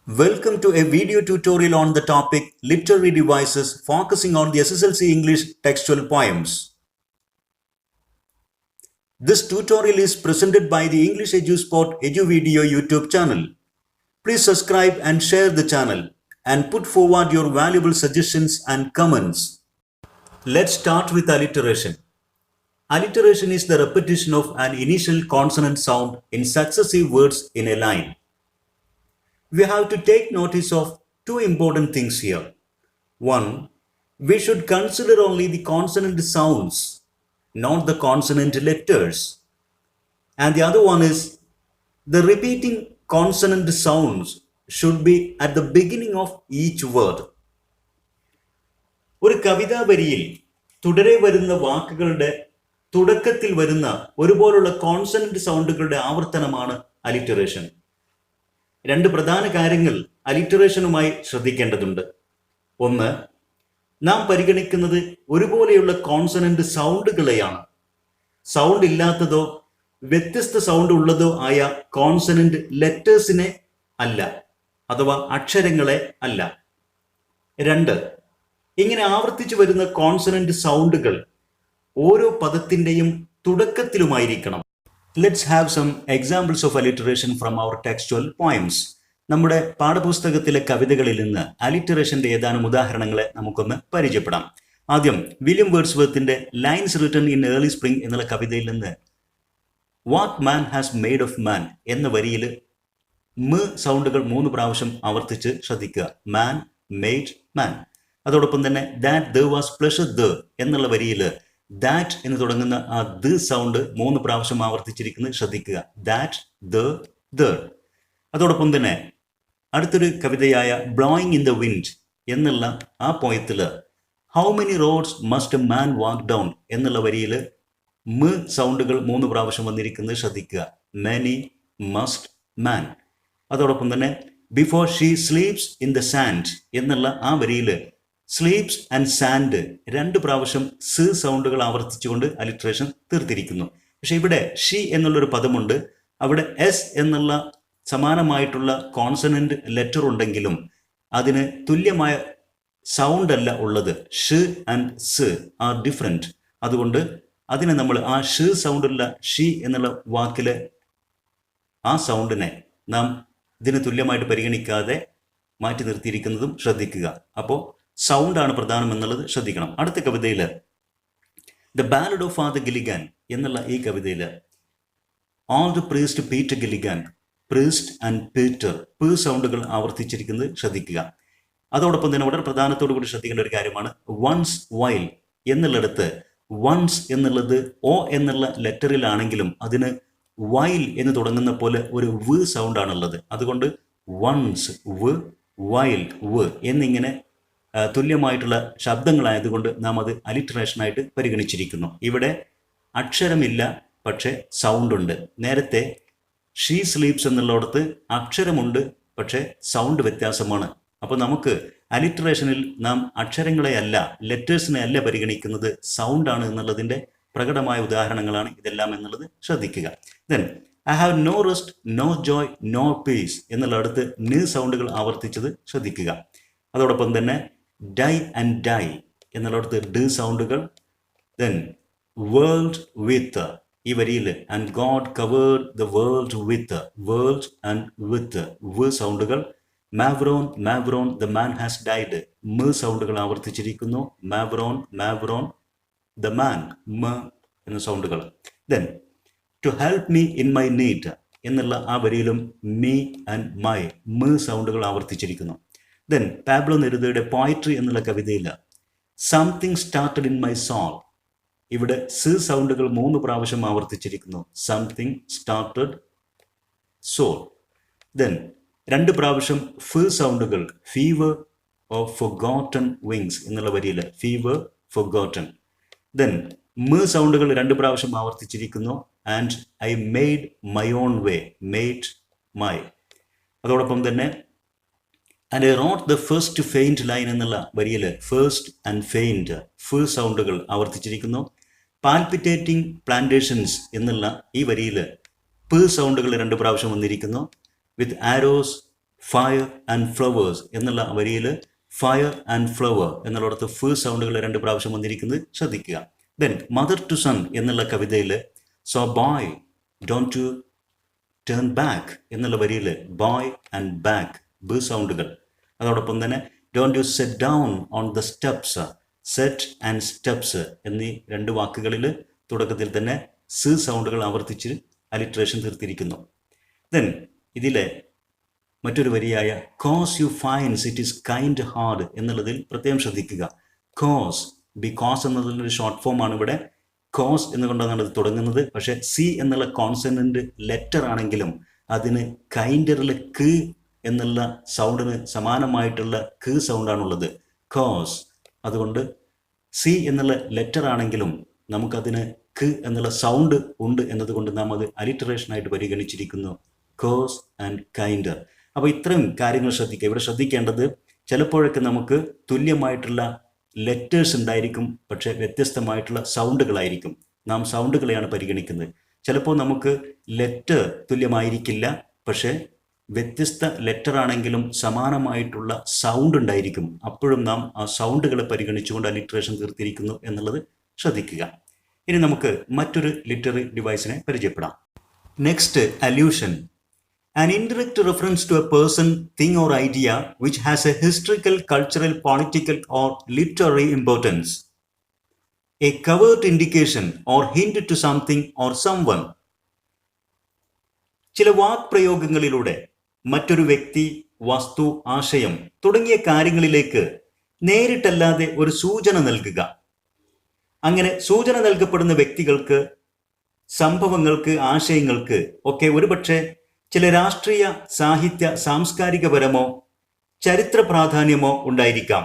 Welcome to a video tutorial on the topic Literary Devices focusing on the SSLC English textual poems. This tutorial is presented by the English Eduspot Edu-Video YouTube channel. Please subscribe and share the channel and put forward your valuable suggestions and comments. Let's start with alliteration. Alliteration is the repetition of an initial consonant sound in successive words in a line. We have to take notice of two important things here. One, we should consider only the consonant sounds, not the consonant letters. And the other one is the repeating consonant sounds should be at the beginning of each word. ഒരു കവിതാ വരിയിൽ തുടരെ വരുന്ന വാക്കുകളുടെ തുടക്കത്തിൽ വരുന്ന ഒരുപോലുള്ള consonant സൗണ്ടുകളുടെ ആവർത്തനമാണ് alliteration. രണ്ട് പ്രധാന കാര്യങ്ങൾ അലിറ്ററേഷനുമായി ശ്രദ്ധിക്കേണ്ടതുണ്ട്. ഒന്ന്, നാം പരിഗണിക്കുന്നത് ഒരുപോലെയുള്ള കോൺസണന്റ് സൗണ്ടുകളെയാണ്. സൗണ്ട് ഇല്ലാത്തതോ വ്യത്യസ്ത സൗണ്ട് ഉള്ളതോ ആയ കോൺസണന്റ് ലെറ്റേഴ്സിനെ അല്ല, അഥവാ അക്ഷരങ്ങളെ അല്ല. രണ്ട്, ഇങ്ങനെ ആവർത്തിച്ചു വരുന്ന കോൺസണന്റ് സൗണ്ടുകൾ ഓരോ പദത്തിൻ്റെയും തുടക്കത്തിലുമായിരിക്കണം. Let's have some examples of alliteration from our textual poems. നമ്മുടെ പാഠപുസ്തകത്തിലെ കവിതകളിൽ നിന്ന് അലിറ്ററേഷന്റെ ഏതാനും ഉദാഹരണങ്ങളെ നമുക്കൊന്ന് പരിചയപ്പെടാം. ആദ്യം വില്യം വേർഡ്സ്വർത്തിന്റെ lines written in early spring എന്നുള്ള കവിതയിൽ നിന്ന് what man has made of man എന്ന വരിയിൽ മ സൗണ്ടുകൾ 3 പ്രാവശ്യം ആവർത്തിച്ച് ശ്രദ്ധിക്കുക. Man, made, man. അതോടൊപ്പം തന്നെ that there was pleasure there എന്നുള്ള വരിയിൽ ദാറ്റ് എന്ന് തുടങ്ങുന്ന ആ ദ സൗണ്ട് 3 പ്രാവശ്യം ആവർത്തിച്ചിരിക്കുന്നത് ശ്രദ്ധിക്കുക. That, there. അതോടൊപ്പം തന്നെ അടുത്തൊരു കവിതയായ ബ്ലോയിങ് ഇൻ ദ വിൻഡ് എന്നുള്ള ആ പോയത്തിൽ how many roads must man walk down എന്നുള്ള വരിയിൽ മ സൗണ്ടുകൾ 3 പ്രാവശ്യം വന്നിരിക്കുന്നത് ശ്രദ്ധിക്കുക. Many, must, man. അതോടൊപ്പം തന്നെ before she sleeps in the sand എന്നുള്ള ആ വരിയിൽ സ്ലീപ്സ് ആൻഡ് സാൻഡ് 2 പ്രാവശ്യം സ് സൗണ്ടുകൾ ആവർത്തിച്ചുകൊണ്ട് അലിട്രേഷൻ തീർത്തിരിക്കുന്നു. പക്ഷെ ഇവിടെ ഷീ എന്നുള്ളൊരു പദമുണ്ട്, അവിടെ എസ് എന്നുള്ള സമാനമായിട്ടുള്ള കോൺസണന്റ് ലെറ്റർ ഉണ്ടെങ്കിലും അതിന് തുല്യമായ സൗണ്ട് അല്ല ഉള്ളത്. ഷ് ആൻഡ് സ് ആർ ഡിഫറെൻറ്റ്. അതുകൊണ്ട് അതിനെ നമ്മൾ ആ ഷ് സൗണ്ടുള്ള ഷീ എന്നുള്ള വാക്കിലെ ആ സൗണ്ടിനെ നാം ഇതിന് തുല്യമായിട്ട് പരിഗണിക്കാതെ മാറ്റി നിർത്തിയിരിക്കുന്നതും ശ്രദ്ധിക്കുക. അപ്പോൾ സൗണ്ടാണ് പ്രധാനം എന്നുള്ളത് ശ്രദ്ധിക്കണം. അടുത്ത കവിതയിൽ the ballad of Father Gilligan എന്നുള്ള ഈ കവിതയിൽ all the priest Peter Gilligan, priest and Peter സൗണ്ടുകൾ ആവർത്തിച്ചിരിക്കുന്നത് ശ്രദ്ധിക്കുക. അതോടൊപ്പം തന്നെ വളരെ പ്രധാനത്തോടു കൂടി ശ്രദ്ധിക്കേണ്ട ഒരു കാര്യമാണ് വൺസ് വൈൽ എന്നുള്ളിടത്ത് വൺസ് എന്നുള്ളത് ഒ എന്നുള്ള ലെറ്ററിലാണെങ്കിലും അതിന് വൈൽ എന്ന് തുടങ്ങുന്ന പോലെ ഒരു വ് സൗണ്ടാണുള്ളത്. അതുകൊണ്ട് വൺസ് വ്, വൈൽ വ് എന്നിങ്ങനെ തുല്യമായിട്ടുള്ള ശബ്ദങ്ങളായതുകൊണ്ട് നാം അത് അലിറ്ററേഷനായിട്ട് പരിഗണിച്ചിരിക്കുന്നു. ഇവിടെ അക്ഷരമില്ല, പക്ഷേ സൗണ്ടുണ്ട്. നേരത്തെ ഷീ സ്ലീപ്സ് എന്നുള്ളിടത്ത് അക്ഷരമുണ്ട്, പക്ഷേ സൗണ്ട് വ്യത്യാസമാണ്. അപ്പോൾ നമുക്ക് അലിറ്ററേഷനിൽ നാം അക്ഷരങ്ങളെ അല്ല, ലെറ്റേഴ്സിനെ അല്ല പരിഗണിക്കുന്നത്, സൗണ്ടാണ് എന്നുള്ളതിൻ്റെ പ്രകടമായ ഉദാഹരണങ്ങളാണ് ഇതെല്ലാം എന്നുള്ളത് ശ്രദ്ധിക്കുക. Then I have no rest, no joy, no peace എന്നുള്ളിടത്ത് ന് സൗണ്ടുകൾ ആവർത്തിച്ചത് ശ്രദ്ധിക്കുക. അതോടൊപ്പം തന്നെ ഡൈ ആൻഡ് ഡൈ എന്നുള്ളിടത്ത് ഡ സൗണ്ടുകൾ. ദെൻ വേൾഡ് വിത്ത് ഈ വരിയിൽ and God covered the world with, world and with വ് സൗണ്ടുകൾ. Mavrone, mavrone the man has died മ സൗണ്ടുകൾ ആവർത്തിച്ചിരിക്കുന്നു. മാവ്രോൺ, മാവ്രോൺ ദ മാൻ മ എന്ന സൗണ്ടുകൾ. Then to help me in my need എന്നുള്ള ആ വരിയിലും മീ ആൻഡ് മൈ മ സൗണ്ടുകൾ ആവർത്തിച്ചിരിക്കുന്നു. ദെൻ പാബ്ലോ നെരുദയുടെ പോയട്രി എന്നുള്ള കവിതയിൽ something started in my soul, ഇവിടെ സ് സൗണ്ടുകൾ 3 പ്രാവശ്യം ആവർത്തിച്ചിരിക്കുന്നു. Something started soul. ദെൻ 2 പ്രാവശ്യം ഫ് സൗണ്ടുകൾ ഫീവർ ഓഫ് ഫൊർഗോട്ടൺ വിങ്സ് എന്നുള്ള വരിയിൽ ഫീവർ, ഫൊർഗോട്ടൺ. ദെൻ മ സൗണ്ടുകൾ 2 പ്രാവശ്യം ആവർത്തിച്ചിരിക്കുന്നു. And I made my own way, made my. അതോടൊപ്പം തന്നെ and I wrote the first faint line എന്നുള്ള വരിയിൽ ഫസ്റ്റ് ആൻഡ് ഫെയിൻറ്റ് ഫ് സൗണ്ടുകൾ ആവർത്തിച്ചിരിക്കുന്നു. പാൽപിറ്റേറ്റിംഗ് പ്ലാന്റേഷൻസ് എന്നുള്ള ഈ വരിയിൽ പ് സൗണ്ടുകൾ 2 പ്രാവശ്യം വന്നിരിക്കുന്നു. With arrows fire and flowers എന്നുള്ള വരിയിൽ ഫയർ ആൻഡ് ഫ്ലവർ എന്നുള്ളിടത്ത് ഫ് സൗണ്ടുകൾ 2 പ്രാവശ്യം വന്നിരിക്കുന്നത് ശ്രദ്ധിക്കുക. ദെൻ മദർ ടു സൺ എന്നുള്ള കവിതയിൽ so boy don't to turn back എന്നുള്ള വരിയിൽ ബോയ് ആൻഡ് ബാക്ക് ബ് സൗണ്ടുകൾ. അതോടൊപ്പം തന്നെ don't you set down on the steps, set and steps എന്നീ 2 വാക്കുകളിൽ തുടക്കത്തിൽ തന്നെ സ് സൗണ്ടുകൾ ആവർത്തിച്ച് അലിട്രേഷൻ തീർത്തിരിക്കുന്നു. ദെൻ ഇതിലെ മറ്റൊരു വരിയായ cause you finds it is kind hard എന്നുള്ളതിൽ പ്രത്യേകം ശ്രദ്ധിക്കുക. കോസ്, ബിക്കോസ് എന്നതിലൊരു ഷോർട്ട് ഫോം ആണ് ഇവിടെ. കോസ് എന്നുകൊണ്ടാണ് ഇത് തുടങ്ങുന്നത്. പക്ഷേ സി എന്നുള്ള കോൺസണന്റ് ലെറ്റർ ആണെങ്കിലും അതിന് കൈൻഡറിൽ ക്ക് എന്നുള്ള സൗണ്ടിന് സമാനമായിട്ടുള്ള ക്ക് സൗണ്ടാണുള്ളത്, കോസ്. അതുകൊണ്ട് സി എന്നുള്ള ലെറ്റർ ആണെങ്കിലും നമുക്കതിന് ക്ക് എന്നുള്ള സൗണ്ട് ഉണ്ട് എന്നതുകൊണ്ട് നാം അത് അലിറ്ററേഷനായിട്ട് പരിഗണിച്ചിരിക്കുന്നു, കോസ് ആൻഡ് കൈൻഡർ. അപ്പോൾ ഇത്രയും കാര്യങ്ങൾ ശ്രദ്ധിക്കുക. ഇവിടെ ശ്രദ്ധിക്കേണ്ടത് ചിലപ്പോഴൊക്കെ നമുക്ക് തുല്യമായിട്ടുള്ള ലെറ്റേഴ്സ് ഉണ്ടായിരിക്കും, പക്ഷേ വ്യത്യസ്തമായിട്ടുള്ള സൗണ്ടുകളായിരിക്കും. നാം സൗണ്ടുകളെയാണ് പരിഗണിക്കുന്നത്. ചിലപ്പോൾ നമുക്ക് ലെറ്റർ തുല്യമായിരിക്കില്ല, പക്ഷേ വ്യത്യസ്ത ലെറ്റർ ആണെങ്കിലും സമാനമായിട്ടുള്ള സൗണ്ട് ഉണ്ടായിരിക്കും. അപ്പോഴും നാം ആ സൗണ്ടുകളെ പരിഗണിച്ചുകൊണ്ട് അലിട്രേഷൻ തീർത്തിരിക്കുന്നു എന്നുള്ളത് ശ്രദ്ധിക്കുക. ഇനി നമുക്ക് മറ്റൊരു ലിറ്റററി ഡിവൈസിനെ പരിചയപ്പെടാം. Next, allusion. An indirect reference to a person, thing or idea which has a historical, cultural, political or literary importance. A covert indication or hint to something or someone. ചില വാക്പ്രയോഗങ്ങളിലൂടെ മറ്റൊരു വ്യക്തി, വസ്തു, ആശയം തുടങ്ങിയ കാര്യങ്ങളിലേക്ക് നേരിട്ടല്ലാതെ ഒരു സൂചന നൽകുക. അങ്ങനെ സൂചന നൽകപ്പെടുന്ന വ്യക്തികൾക്ക്, സംഭവങ്ങൾക്ക്, ആശയങ്ങൾക്ക് ഒക്കെ ഒരുപക്ഷെ ചില രാഷ്ട്രീയ, സാഹിത്യ, സാംസ്കാരികപരമോ ചരിത്ര പ്രാധാന്യമോ ഉണ്ടായിരിക്കാം.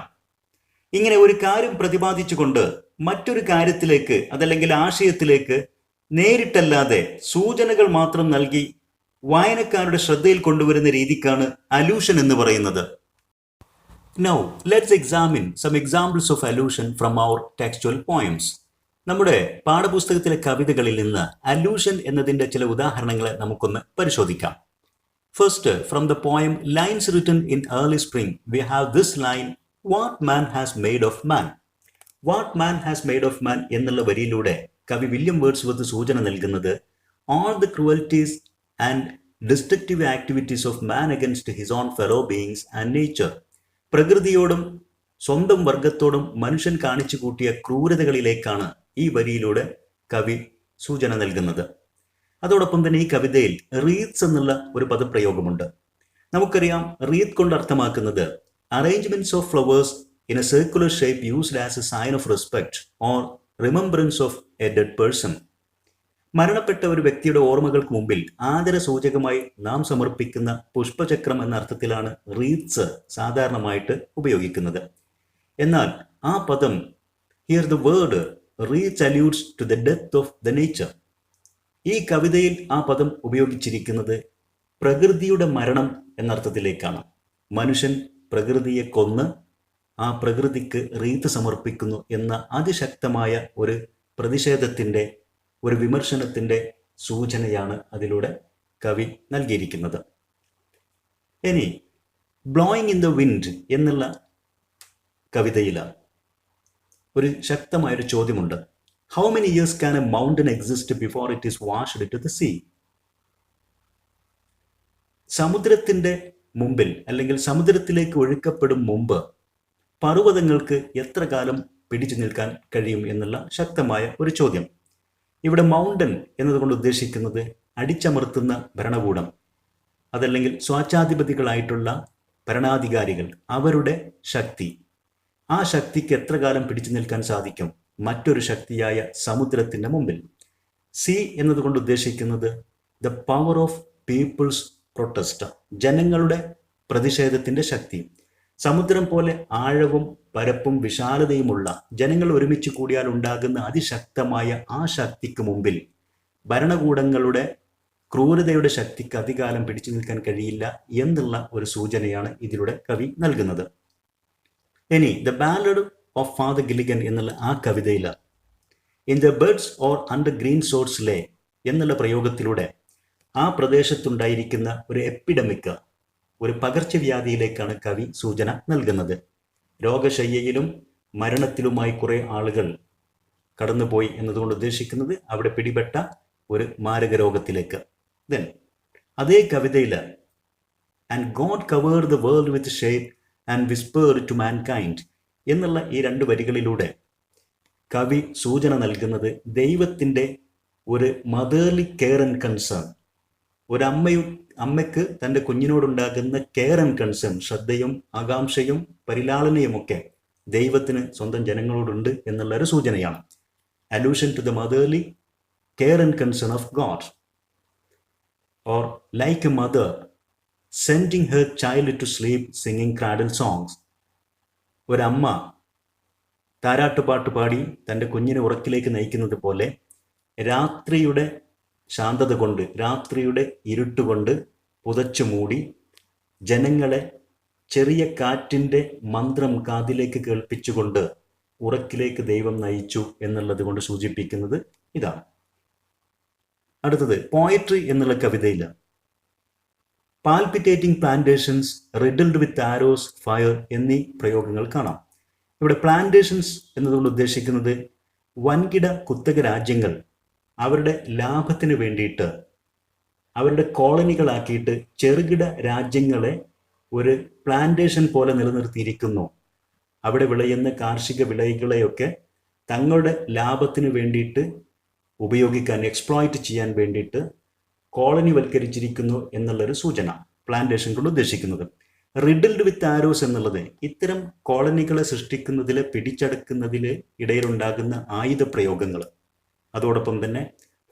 ഇങ്ങനെ ഒരു കാര്യം പ്രതിപാദിച്ചുകൊണ്ട് മറ്റൊരു കാര്യത്തിലേക്ക് അതല്ലെങ്കിൽ ആശയത്തിലേക്ക് നേരിട്ടല്ലാതെ സൂചനകൾ മാത്രം നൽകി വായനക്കാരുടെ ശ്രദ്ധയിൽ കൊണ്ടുവരുന്ന രീതിക്കാണ് അലൂഷൻ എന്ന് പറയുന്നത്. Now, let's examine some examples of allusion from our textual poems. നമ്മുടെ പാഠപുസ്തകത്തിലെ കവിതകളിൽ നിന്ന് അലൂഷൻ എന്നതിൻ്റെ ചില ഉദാഹരണങ്ങളെ നമുക്കൊന്ന് പരിശോധിക്കാം. First, from the poem lines written in early spring, we have this line, what man has made of man. What man has made of മാൻ എന്നുള്ള വരിയിലൂടെ കവി William Wordsworth സൂചന നൽകുന്നത് all the cruelties and destructive activities of man against his own fellow beings and nature. പ്രകൃതിയോടും സ്വന്തം വർഗത്തോടും മനുഷ്യൻ കാണിച്ചു കൂട്ടിയ ക്രൂരതകളിലേക്കാണ് ഈ വരിയിലൂടെ കവി സൂചന നൽകുന്നത്. അതോടൊപ്പം തന്നെ ഈ കവിതയിൽ റീത്സ് എന്നുള്ള ഒരു പദപ്രയോഗമുണ്ട്. നമുക്കറിയാം, റീത്ത് കൊണ്ട് അർത്ഥമാക്കുന്നത് arrangements of flowers in a circular shape used as a sign of respect or remembrance of a dead person. മരണപ്പെട്ട ഒരു വ്യക്തിയുടെ ഓർമ്മകൾക്ക് മുമ്പിൽ ആദരസൂചകമായി നാം സമർപ്പിക്കുന്ന പുഷ്പചക്രം എന്ന അർത്ഥത്തിലാണ് റീത്സ് സാധാരണമായിട്ട് ഉപയോഗിക്കുന്നത്. എന്നാൽ ആ പദം, here the word wreaths alludes to the death of the nature. ഈ കവിതയിൽ ആ പദം ഉപയോഗിച്ചിരിക്കുന്നത് പ്രകൃതിയുടെ മരണം എന്നർത്ഥത്തിലേക്കാണ്. മനുഷ്യൻ പ്രകൃതിയെ കൊന്ന് ആ പ്രകൃതിക്ക് റീത്ത് സമർപ്പിക്കുന്നു എന്ന അതിശക്തമായ ഒരു പ്രതിഷേധത്തിൻ്റെ, ഒരു വിമർശനത്തിൻ്റെ സൂചനയാണ് അതിലൂടെ കവി നൽകിയിരിക്കുന്നത്. ഇനി ബ്ലോയിങ് ഇൻ ദ വിൻഡ് എന്നുള്ള കവിതയിൽ ഒരു ശക്തമായൊരു ചോദ്യമുണ്ട്. How many years can a mountain exist before it is washed to the sea. സമുദ്രത്തിൻ്റെ മുമ്പിൽ അല്ലെങ്കിൽ സമുദ്രത്തിലേക്ക് ഒഴുക്കപ്പെടും മുമ്പ് പർവ്വതങ്ങൾക്ക് എത്ര കാലം പിടിച്ചു നിൽക്കാൻ കഴിയും എന്നുള്ള ശക്തമായ ഒരു ചോദ്യം. ഇവിടെ മൗണ്ടൻ എന്നതുകൊണ്ട് ഉദ്ദേശിക്കുന്നത് അടിച്ചമർത്തുന്ന ഭരണകൂടം, അതല്ലെങ്കിൽ സ്വാച്ഛാധിപതികളായിട്ടുള്ള ഭരണാധികാരികൾ, അവരുടെ ശക്തി. ആ ശക്തിക്ക് എത്ര കാലം പിടിച്ചു നിൽക്കാൻ സാധിക്കും മറ്റൊരു ശക്തിയായ സമുദ്രത്തിൻ്റെ മുമ്പിൽ. സി എന്നതുകൊണ്ട് ഉദ്ദേശിക്കുന്നത് the power of people's protest, ജനങ്ങളുടെ പ്രതിഷേധത്തിൻ്റെ ശക്തി. സമുദ്രം പോലെ ആഴവും പരപ്പും വിശാലതയുമുള്ള, ജനങ്ങൾ ഒരുമിച്ച് കൂടിയാൽ ഉണ്ടാകുന്ന അതിശക്തമായ ആ ശക്തിക്ക് മുമ്പിൽ ഭരണകൂടങ്ങളുടെ ക്രൂരതയുടെ ശക്തിക്ക് അധികാലം പിടിച്ചു നിൽക്കാൻ കഴിയില്ല എന്നുള്ള ഒരു സൂചനയാണ് ഇതിലൂടെ കവി നൽകുന്നത്. ഇനി the ballad of Father Gilligan എന്നുള്ള ആ കവിതയിൽ in the birds or under green sorts lay എന്നുള്ള പ്രയോഗത്തിലൂടെ ആ പ്രദേശത്തുണ്ടായിരിക്കുന്ന ഒരു എപ്പിഡമിക്, ഒരു പകർച്ചവ്യാധിയിലേക്കാണ് കവി സൂചന നൽകുന്നത്. രോഗശയ്യയിലും മരണത്തിലുമായി കുറെ ആളുകൾ കടന്നുപോയി എന്നതുകൊണ്ട് ഉദ്ദേശിക്കുന്നത് അവിടെ പിടിപെട്ട ഒരു മാരക രോഗത്തിലേക്ക്. ദെൻ അതേ കവിതയിൽ and God covered the world with shade and whispered to mankind എന്നുള്ള ഈ 2 വരികളിലൂടെ കവി സൂചന നൽകുന്നത് ദൈവത്തിൻ്റെ ഒരു മദേർലി കെയർ ആൻഡ് കൺസേൺ, അമ്മയ്ക്ക് തൻ്റെ കുഞ്ഞിനോടുണ്ടാകുന്ന കെയർ ആൻഡ് കൺസേൺ, ശ്രദ്ധയും ആകാംക്ഷയും പരിലാളനയുമൊക്കെ ദൈവത്തിന് സ്വന്തം ജനങ്ങളോടുണ്ട് എന്നുള്ള ഒരു സൂചനയാണ്. Allusion to the motherly care and concern of God. Or like a mother sending her child to sleep singing cradle songs. ഒരമ്മ താരാട്ടുപാട്ട് പാടി തൻ്റെ കുഞ്ഞിനെ ഉറക്കിലേക്ക് നയിക്കുന്നത് പോലെ രാത്രിയുടെ ശാന്തത കൊണ്ട്, രാത്രിയുടെ ഇരുട്ടുകൊണ്ട് പുതച്ചു മൂടി ജനങ്ങളെ ചെറിയ കാറ്റിൻ്റെ മന്ത്രം കാതിലേക്ക് കേൾപ്പിച്ചുകൊണ്ട് ഉറക്കിലേക്ക് ദൈവം നയിച്ചു എന്നുള്ളത് കൊണ്ട് സൂചിപ്പിക്കുന്നത് ഇതാണ്. അടുത്തത് പോയട്രി എന്നുള്ള കവിതയിൽ പാൽപിറ്റേറ്റിംഗ് പ്ലാന്റേഷൻസ് റിഡിൽഡ് വിത്ത് ആരോസ് ഫയർ എന്നീ പ്രയോഗങ്ങൾ കാണാം. ഇവിടെ പ്ലാന്റേഷൻസ് എന്നതുകൊണ്ട് ഉദ്ദേശിക്കുന്നത് വൻകിട കുത്തക രാജ്യങ്ങൾ അവരുടെ ലാഭത്തിന് വേണ്ടിയിട്ട് അവരുടെ കോളനികളാക്കിയിട്ട് ചെറുകിട രാജ്യങ്ങളെ ഒരു പ്ലാന്റേഷൻ പോലെ നിലനിർത്തിയിരിക്കുന്നു. അവിടെ വിളയുന്ന കാർഷിക വിളകളെയൊക്കെ തങ്ങളുടെ ലാഭത്തിന് വേണ്ടിയിട്ട് ഉപയോഗിക്കാൻ, എക്സ്പ്ലോയിറ്റ് ചെയ്യാൻ വേണ്ടിയിട്ട് കോളനിവൽക്കരിച്ചിരിക്കുന്നു എന്നുള്ളൊരു സൂചന പ്ലാന്റേഷൻ കൊണ്ട് ഉദ്ദേശിക്കുന്നത്. റിഡിൽഡ് വിത്ത് ആരോസ് എന്നുള്ളത് ഇത്തരം കോളനികളെ സൃഷ്ടിക്കുന്നതിൽ, പിടിച്ചടക്കുന്നതിൽ ഇടയിലുണ്ടാകുന്ന ആയുധ പ്രയോഗങ്ങൾ, അതോടൊപ്പം തന്നെ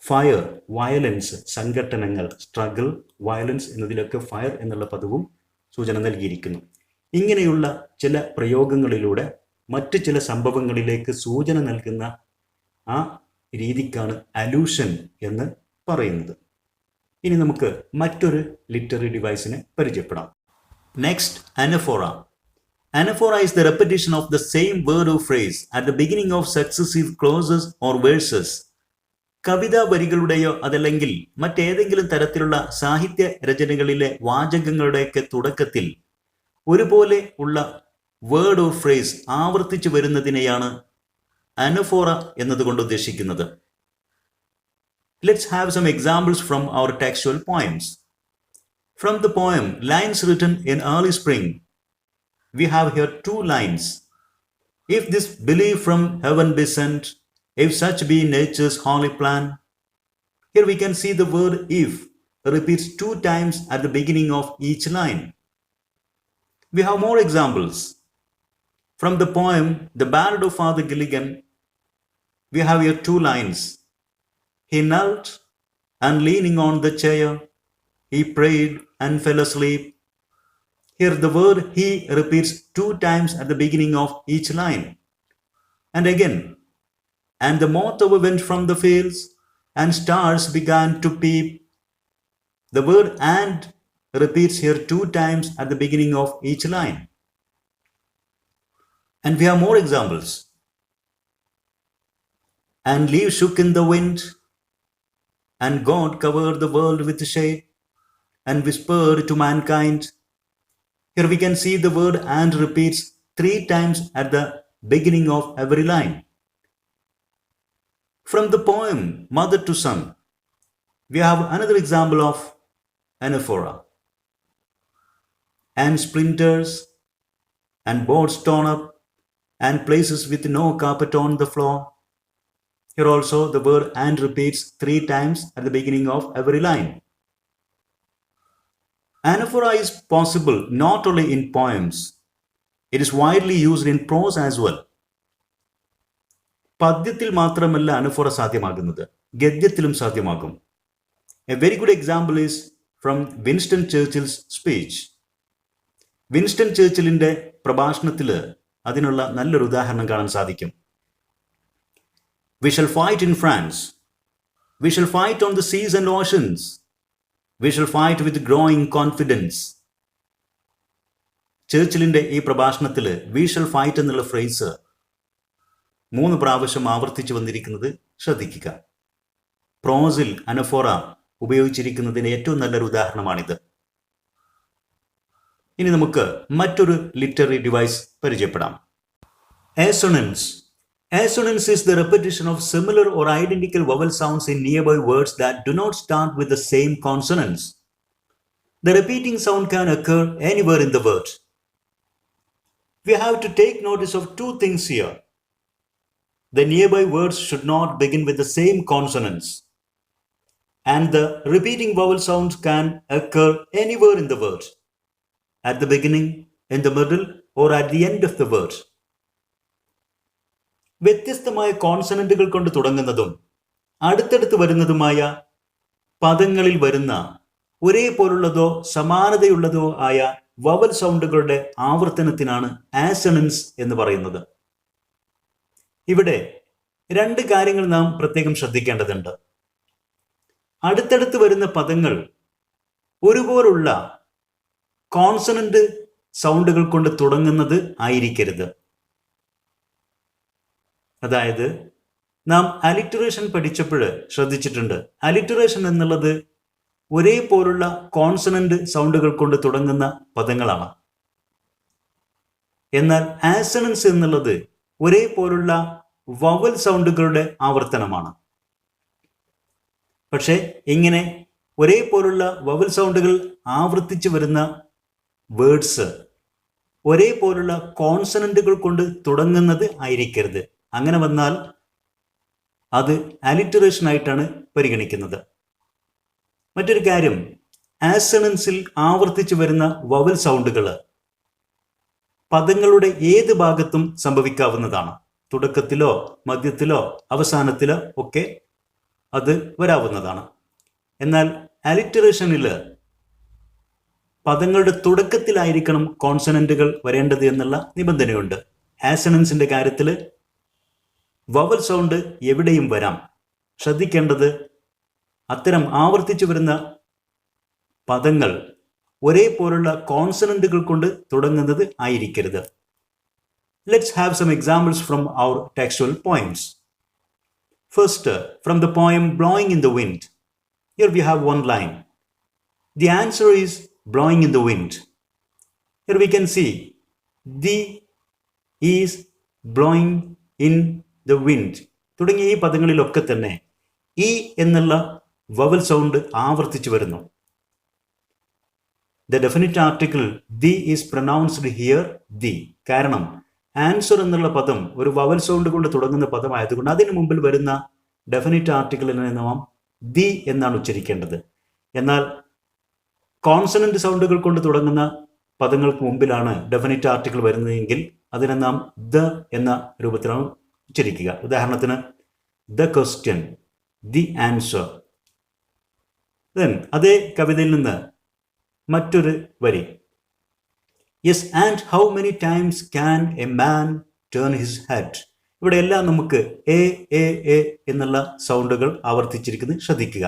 ഫയർ, വയലൻസ്, സംഘട്ടനങ്ങൾ, സ്ട്രഗിൾ, വയലൻസ് എന്നതിലൊക്കെ ഫയർ എന്നുള്ള പദവും സൂചന നൽകിയിരിക്കുന്നു. ഇങ്ങനെയുള്ള ചില പ്രയോഗങ്ങളിലൂടെ മറ്റ് ചില സംഭവങ്ങളിലേക്ക് സൂചന നൽകുന്ന ആ രീതിക്കാണ് അലൂഷൻ എന്ന് പറയുന്നത്. ഇനി നമുക്ക് മറ്റൊരു ലിറ്റററി ഡിവൈസിനെ പരിചയപ്പെടാം. Next, അനഫോറ. Anaphora is the repetition of the same word or phrase at the beginning of successive clauses or verses. കവിതാ വരികളുടെയോ അതല്ലെങ്കിൽ മറ്റേതെങ്കിലും തരത്തിലുള്ള സാഹിത്യ രചനകളിലെ വാചകങ്ങളുടെയൊക്കെ തുടക്കത്തിൽ ഒരുപോലെ ഉള്ള വേർഡ് ഓർ ഫ്രേസ് ആവർത്തിച്ചു വരുന്നതിനെയാണ് അനഫോറ എന്നതുകൊണ്ട് ഉദ്ദേശിക്കുന്നത്. Let's have some examples from our textual poems. From the poem Lines Written in Early Spring, we have here 2 lines. If this belief from heaven be sent, if such be nature's holy plan. Here we can see the word if repeats 2 times at the beginning of each line. We have more examples. From the poem The Ballad of Father Gilligan, we have here 2 lines. He knelt and leaning on the chair, he prayed and fell asleep. Here the word he repeats 2 times at the beginning of each line. And again, and the moth overwent from the fields and stars began to peep. The word and repeats here 2 times at the beginning of each line. And we have more examples. And leaves shook in the wind, and God covered the world with shade and whispered to mankind. Here we can see the word and repeats 3 times at the beginning of every line. From the poem Mother to Son, we have another example of anaphora. And splinters, and boards torn up, and places with no carpet on the floor. Here also the word and repeats 3 times at the beginning of every line. Anaphora is possible not only in poems, it is widely used in prose as well. പദ്യത്തിൽ മാത്രമല്ല അനഫോറ സാധ്യമാകുന്നത്, ഗദ്യത്തിലും സാധ്യമാകും. A very good example is from Winston Churchill's speech. Winston ചേർച്ചിലിൻ്റെ പ്രഭാഷണത്തിൽ അതിനുള്ള നല്ലൊരു ഉദാഹരണം കാണാൻ സാധിക്കും. We shall fight in France. We shall fight on the seas and oceans. We shall fight with growing confidence. ചേർച്ചിലിൻ്റെ ഈ പ്രഭാഷണത്തിൽ we shall fight എന്നുള്ള ഫ്രേസ് 3 പ്രാവശ്യം ആവർത്തിച്ചു വന്നിരിക്കുന്നത് ശ്രദ്ധിക്കുക. പ്രോസിൽ അനഫോറ ഉപയോഗിച്ചിരിക്കുന്നതിന് ഏറ്റവും നല്ലൊരു ഉദാഹരണമാണിത്. ഇനി നമുക്ക് മറ്റൊരു ലിറ്റററി ഡിവൈസ് പരിചയപ്പെടാം. Assonance. Assonance is the repetition of similar or identical vowel sounds in nearby words that do not start with the same consonants. The repeating sound can occur anywhere in the word. We have to take notice of two things here. The nearby words should not begin with the same consonants, and the repeating vowel sounds can occur anywhere in the word, at the beginning, in the middle, or at the end of the word. വ്യത്യസ്തമായ കോൺസണന്റുകൾ കൊണ്ട് തുടങ്ങുന്നതും അടുത്തടുത്ത് വരുന്നതുമായ പദങ്ങളിൽ വരുന്ന ഒരേപോലുള്ളതോ സമാനതയുള്ളതോ ആയ vowel സൗണ്ടുകളുടെ ആവർത്തനത്തിനാണ് ആസണൻസ് എന്ന് പറയുന്നത്. ഇവിടെ രണ്ട് കാര്യങ്ങൾ നാം പ്രത്യേകം ശ്രദ്ധിക്കേണ്ടതുണ്ട്. അടുത്തടുത്ത് വരുന്ന പദങ്ങൾ ഒരുപോലുള്ള കോൺസണന്റ് സൗണ്ടുകൾ കൊണ്ട് തുടങ്ങുന്നത് ആയിരിക്കരുത്. അതായത് നാം അലിറ്ററേഷൻ പഠിച്ചപ്പോൾ ശ്രദ്ധിച്ചിട്ടുണ്ട്, അലിറ്ററേഷൻ എന്നുള്ളത് ഒരേപോലുള്ള കോൺസണന്റ് സൗണ്ടുകൾ കൊണ്ട് തുടങ്ങുന്ന പദങ്ങളാണ്. എന്നാൽ ആസണൻസ് എന്നുള്ളത് ഒരേപോലുള്ള വവൽ സൗണ്ടുകളുടെ ആവർത്തനമാണ്. പക്ഷേ ഇങ്ങനെ ഒരേപോലുള്ള വവൽ സൗണ്ടുകൾ ആവർത്തിച്ച് വരുന്ന വേർഡ്സ് ഒരേപോലുള്ള കോൺസണന്റുകൾ കൊണ്ട് തുടങ്ങുന്നത് ആയിരിക്കരുത്. അങ്ങനെ വന്നാൽ അത് അലിറ്ററേഷൻ ആയിട്ടാണ് പരിഗണിക്കുന്നത്. മറ്റൊരു കാര്യം, ആസണൻസിൽ ആവർത്തിച്ചു വരുന്ന വവൽ സൗണ്ടുകൾ പദങ്ങളുടെ ഏത് ഭാഗത്തും സംഭവിക്കാവുന്നതാണ്. തുടക്കത്തിലോ മധ്യത്തിലോ അവസാനത്തിലോ ഒക്കെ അത് വരാവുന്നതാണ്. എന്നാൽ അലിറ്ററേഷനിൽ പദങ്ങളുടെ തുടക്കത്തിലായിരിക്കണം കോൺസണന്റുകൾ വരേണ്ടത് എന്നുള്ള നിബന്ധനയുണ്ട്. ആസണൻസിന്റെ കാര്യത്തിൽ വവൽ സൗണ്ട് എവിടെയും വരാം. ശ്രദ്ധിക്കേണ്ടത് അത്തരം ആവർത്തിച്ചു വരുന്ന പദങ്ങൾ ഒരേപോലുള്ള കോൺസണന്റുകൾ കൊണ്ട് തുടങ്ങുന്നത് ആയിരിക്കരുത്. Let's have some examples from our textual poems. First, from the poem Blowing in the Wind. Here we have one line. The answer is blowing in the wind. Here we can see the is blowing in the wind. തുടങ്ങിയ ഈ പദങ്ങളിലൊക്കെ തന്നെ ഈ എന്നുള്ള vowel sound ആവർത്തിച്ചു വരുന്നു. The definite article the is pronounced here the. കാരണം answer എന്നുള്ള പദം ഒരു വവൽ സൗണ്ട് കൊണ്ട് തുടങ്ങുന്ന പദമായതുകൊണ്ട് അതിന് മുമ്പിൽ വരുന്ന ഡെഫിനിറ്റ് ആർട്ടിക്കിളിനെ നാം ദി എന്നാണ് ഉച്ചരിക്കേണ്ടത്. എന്നാൽ കോൺസണന്റ് സൗണ്ടുകൾ കൊണ്ട് തുടങ്ങുന്ന പദങ്ങൾക്ക് മുമ്പിലാണ് ഡെഫിനിറ്റ് ആർട്ടിക്കിൾ വരുന്നതെങ്കിൽ അതിനെ നാം ദ എന്ന രൂപത്തിലാണ് ഉച്ചരിക്കുക. ഉദാഹരണത്തിന് the question, the answer. Then അതേ കവിതയിൽ നിന്ന് മറ്റൊരു വരി, yes and how many times can a man turn his head. ഇവിടെ എല്ലാം നമുക്ക് എ എ എ എന്നുള്ള സൗണ്ടുകൾ ആവർത്തിച്ചിരിക്കുന്നത് ശ്രദ്ധിക്കുക.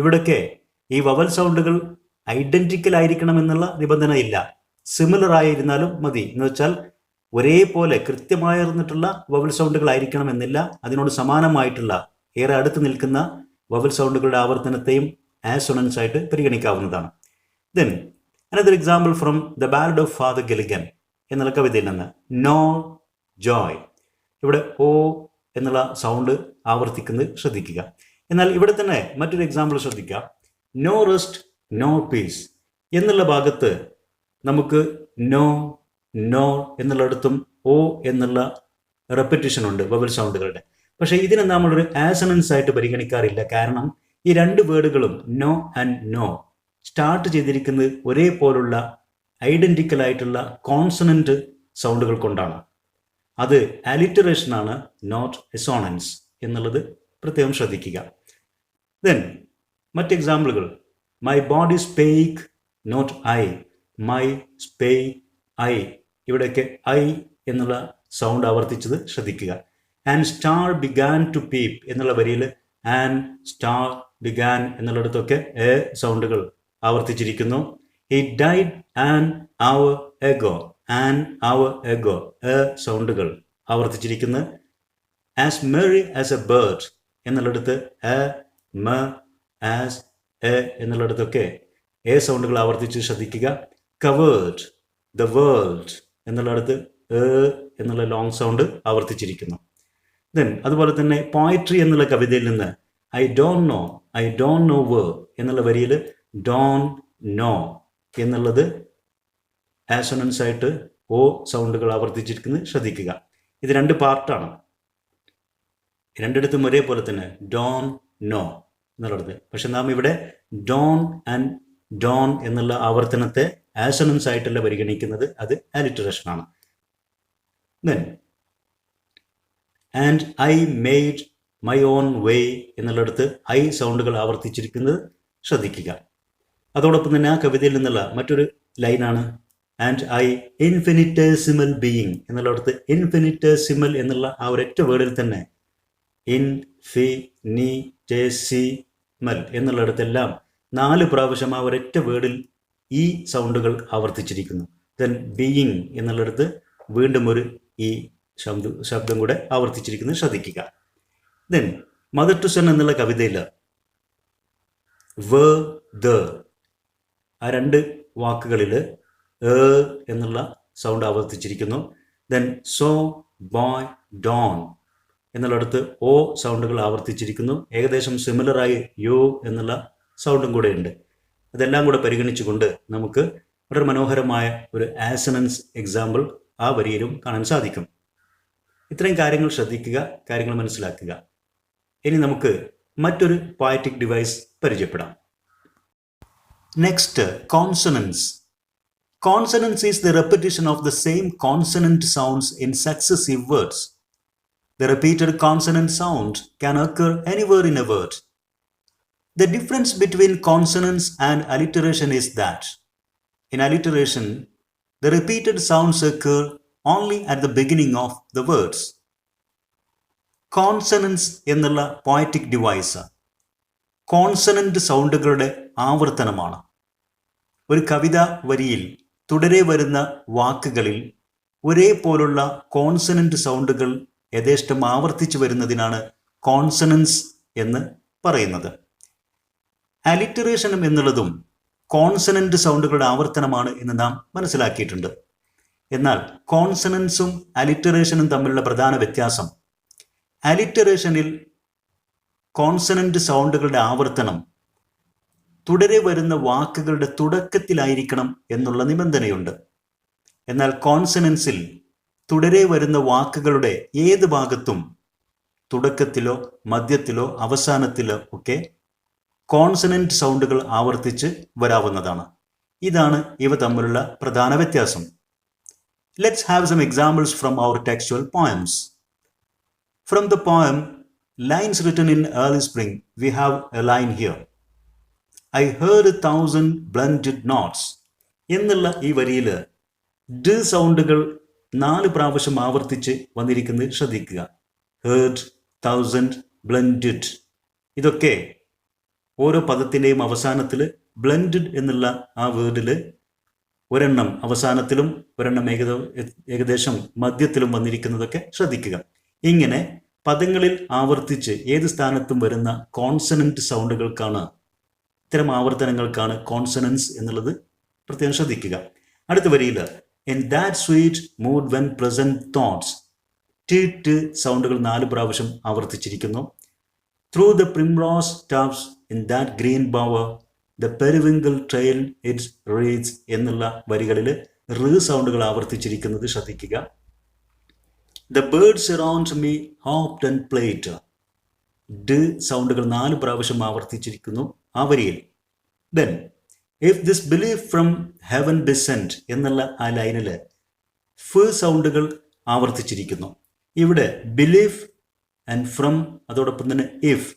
ഇവിടൊക്കെ ഈ വവൽ സൗണ്ടുകൾ ഐഡന്റിക്കൽ ആയിരിക്കണം എന്നുള്ള നിബന്ധന ഇല്ല. സിമിലർ ആയിരുന്നാലും മതി. എന്ന് വെച്ചാൽ ഒരേപോലെ കൃത്യമായിരുന്നിട്ടുള്ള വവൽ സൗണ്ടുകൾ ആയിരിക്കണം എന്നില്ല. അതിനോട് സമാനമായിട്ടുള്ള ഏറെ അടുത്ത് നിൽക്കുന്ന വവൽ സൗണ്ടുകളുടെ ആവർത്തനത്തെയും ആസൊണൻസ് ആയിട്ട് പരിഗണിക്കാവുന്നതാണ്. Then another example from the ballad of Father Gilligan എന്നുള്ള കവിതയിൽ നിന്ന് നോ ജോയ്. ഇവിടെ ഓ എന്നുള്ള സൗണ്ട് ആവർത്തിക്കുന്നത് ശ്രദ്ധിക്കുക. എന്നാൽ ഇവിടെ തന്നെ മറ്റൊരു എക്സാമ്പിൾ ശ്രദ്ധിക്കുക. നോ റെസ്റ്റ് നോ പീസ് എന്നുള്ള ഭാഗത്ത് നമുക്ക് നോ നോ എന്നുള്ളിടത്തും ഓ എന്നുള്ള റെപ്പറ്റീഷൻ ഉണ്ട് വവൽ സൗണ്ടുകളുടെ. പക്ഷേ ഇതിനെ നമ്മളൊരു ആസണൻസ് ആയിട്ട് പരിഗണിക്കാറില്ല. കാരണം ഈ രണ്ട് വേർഡുകളും നോ ആൻഡ് നോ സ്റ്റാർട്ട് ചെയ്തിരിക്കുന്നത് ഒരേപോലുള്ള ഐഡന്റിക്കൽ ആയിട്ടുള്ള കോൺസണന്റ് സൗണ്ടുകൾ കൊണ്ടാണ്. അത് അലിറ്ററേഷൻ ആണ്, നോട്ട് അസോണൻസ് എന്നുള്ളത് പ്രത്യേകം ശ്രദ്ധിക്കുക. ദെൻ മറ്റ് എക്സാമ്പിളുകൾ, my body spake not I, my spake I. ഇവിടെയൊക്കെ ഐ എന്നുള്ള സൗണ്ട് ആവർത്തിച്ചത് ശ്രദ്ധിക്കുക. And star began to peep എന്നുള്ള വരിയിൽ ആൻഡ് സ്റ്റാർ ബിഗാൻ എന്നുള്ളിടത്തൊക്കെ എ സൗണ്ടുകൾ ആവർത്തിച്ചിരിക്കുന്നു. He died an hour ago, an hour ago A സൗണ്ടുകൾ ആവർത്തിച്ചിരിക്കുന്നു. As merry as a bird എന്നുള്ളിടത്ത് എ മ ആസ് എ എന്നുള്ളിടത്തൊക്കെ എ സൗണ്ടുകൾ ആവർത്തിച്ച് ശ്രദ്ധിക്കുക. കവേർഡ് ദ വേൾഡ് എന്നുള്ളിടത്ത് എന്നുള്ള ലോങ് സൗണ്ട് ആവർത്തിച്ചിരിക്കുന്നു. ദെൻ അതുപോലെ തന്നെ പോയട്രി എന്നുള്ള കവിതയിൽ നിന്ന് ഐ ഡോണ്ട് നോ വേ എന്നുള്ള വരിയിൽ ഡോൺ നോ എന്നുള്ളത് ആസൊണൻസ് ആയിട്ട് ഓ സൗണ്ടുകൾ ആവർത്തിച്ചിരിക്കുന്നത് ശ്രദ്ധിക്കുക. ഇത് രണ്ട് പാർട്ടാണ്, രണ്ടിടത്തും ഒരേപോലെ തന്നെ ഡോൺ നോ എന്നുള്ളത്. പക്ഷെ നാം ഇവിടെ ഡോൺ ആൻഡ് ഡോൺ എന്നുള്ള ആവർത്തനത്തെ ആസൊണൻസ് ആയിട്ടല്ല പരിഗണിക്കുന്നത്, അത് അലിറ്ററേഷൻ ആണ്. Then and I made my own way എന്നുള്ളിടത്ത് ഐ സൗണ്ടുകൾ ആവർത്തിച്ചിരിക്കുന്നത് ശ്രദ്ധിക്കുക. അതോടൊപ്പം തന്നെ ആ കവിതയിൽ നിന്നുള്ള മറ്റൊരു ലൈനാണ് ആൻഡ് ഐ ഇൻഫിനിറ്റേസിമൽ ബീയിങ് എന്നുള്ളിടത്ത് ഇൻഫിനിറ്റേസിമൽ എന്നുള്ള ആ ഒരൊറ്റ വേർഡിൽ തന്നെ ഇൻഫിനിറ്റേസിമൽ എന്നുള്ളിടത്തെല്ലാം 4 പ്രാവശ്യം ആ ഒരൊറ്റ വേർഡിൽ ഈ സൗണ്ടുകൾ ആവർത്തിച്ചിരിക്കുന്നു. ദെൻ ബീയിങ് എന്നുള്ളിടത്ത് വീണ്ടും ഒരു ഈ ശബ്ദം കൂടെ ആവർത്തിച്ചിരിക്കുന്നത് ശ്രദ്ധിക്കുക. ദെൻ മദർ ടു സൺ എന്നുള്ള കവിതയിൽ വ ദ ആ 2 വാക്കുകളിൽ എന്നുള്ള സൗണ്ട് ആവർത്തിച്ചിരിക്കുന്നു. ദെൻ സോ ബോയ് ഡോൺ എന്നുള്ളിടത്ത് ഓ സൗണ്ടുകൾ ആവർത്തിച്ചിരിക്കുന്നു. ഏകദേശം സിമിലറായി യോ എന്നുള്ള സൗണ്ടും കൂടെ ഉണ്ട്. അതെല്ലാം കൂടെ പരിഗണിച്ചുകൊണ്ട് നമുക്ക് വളരെ മനോഹരമായ ഒരു ആസണൻസ് എക്സാമ്പിൾ ആ വരിയിലും കാണാൻ സാധിക്കും. ഇത്രയും കാര്യങ്ങൾ ശ്രദ്ധിക്കുക, കാര്യങ്ങൾ മനസ്സിലാക്കുക. ഇനി നമുക്ക് മറ്റൊരു പോയറ്റിക് ഡിവൈസ് പരിചയപ്പെടാം. Next, consonants. Consonance is the repetition of the same consonant sounds in successive words. The repeated consonant sound can occur anywhere in a word. The difference between consonance and alliteration is that in alliteration, the repeated sounds occur only at the beginning of the words. Consonance എന്നുള്ള poetic device consonant സൗണ്ടുകളുടെ ആവർത്തനമാണ്. ഒരു കവിതാ വരിയിൽ തുടരെ വരുന്ന വാക്കുകളിൽ ഒരേപോലുള്ള consonant സൗണ്ടുകൾ യഥേഷ്ടം ആവർത്തിച്ചു വരുന്നതിനാണ് consonants എന്ന് പറയുന്നത്. അലിറ്ററേഷൻ എന്നുള്ളതും കോൺസണന്റ് സൗണ്ടുകളുടെ ആവർത്തനമാണ് എന്ന് നാം മനസ്സിലാക്കിയിട്ടുണ്ട്. എന്നാൽ കോൺസണൻസും അലിറ്ററേഷനും തമ്മിലുള്ള പ്രധാന വ്യത്യാസം, അലിറ്ററേഷനിൽ കോൺസണന്റ് സൗണ്ടുകളുടെ ആവർത്തനം തുടരെ വരുന്ന വാക്കുകളുടെ തുടക്കത്തിലായിരിക്കണം എന്നുള്ള നിബന്ധനയുണ്ട്. എന്നാൽ കോൺസണൻസിൽ തുടരെ വരുന്ന വാക്കുകളുടെ ഏത് ഭാഗത്തും തുടക്കത്തിലോ മധ്യത്തിലോ അവസാനത്തിലോ ഒക്കെ കോൺസണന്റ് സൗണ്ടുകൾ ആവർത്തിച്ച് വരാവുന്നതാണ്. ഇതാണ് ഇവ തമ്മിലുള്ള പ്രധാന വ്യത്യാസം. Let's have some examples from our textual poems. From the poem Lines Written in Early Spring, we have a line here. I heard 1,000 blended notes. എന്നുള്ള ഈ വരിയിൽ ഡ സൗണ്ടുകൾ 4 പ്രാവശ്യം ആവർത്തിച്ച് വന്നിരിക്കുന്നത് ശ്രദ്ധിക്കുക. Heard, 1000, blended. ഇതൊക്കെ ഓരോ പദത്തിൻ്റെയും അവസാനത്തിൽ ബ്ലെൻഡഡ് എന്നുള്ള ആ വേർഡിൽ ഒരെണ്ണം അവസാനത്തിലും ഒരെണ്ണം ഏകദേശം മധ്യത്തിലും വന്നിരിക്കുന്നതൊക്കെ ശ്രദ്ധിക്കുക. ഇങ്ങനെ പദങ്ങളിൽ ആവർത്തിച്ച് ഏത് സ്ഥാനത്തും വരുന്ന കോൺസണന്റ് സൗണ്ടുകൾക്കാണ്, ഇത്തരം ആവർത്തനങ്ങൾക്കാണ് കോൺസണൻസ് എന്നുള്ളത് പ്രത്യേകം ശ്രദ്ധിക്കുക. അടുത്ത വരിയിൽ in that sweet mood when pleasant thoughts, ട് സൗണ്ടുകൾ 4 പ്രാവശ്യം ആവർത്തിച്ചിരിക്കുന്നു. Through the primrose tufts in that green bower the periwinkle trailed its wreaths എന്നുള്ള വരികളിൽ സൗണ്ടുകൾ ആവർത്തിച്ചിരിക്കുന്നത് ശ്രദ്ധിക്കുക. The birds around me hopped and played, ഡ സൗണ്ടുകൾ 4 പ്രാവശ്യം ആവർത്തിച്ചിരിക്കുന്നു ആ വരിയിൽ. Then if this belief from heaven descend എന്നുള്ള ആ ലൈനിൽ സൗണ്ടുകൾ ആവർത്തിച്ചിരിക്കുന്നു. ഇവിടെ ബിലീഫ് ആൻഡ് ഫ്രം, അതോടൊപ്പം തന്നെ ഇഫ്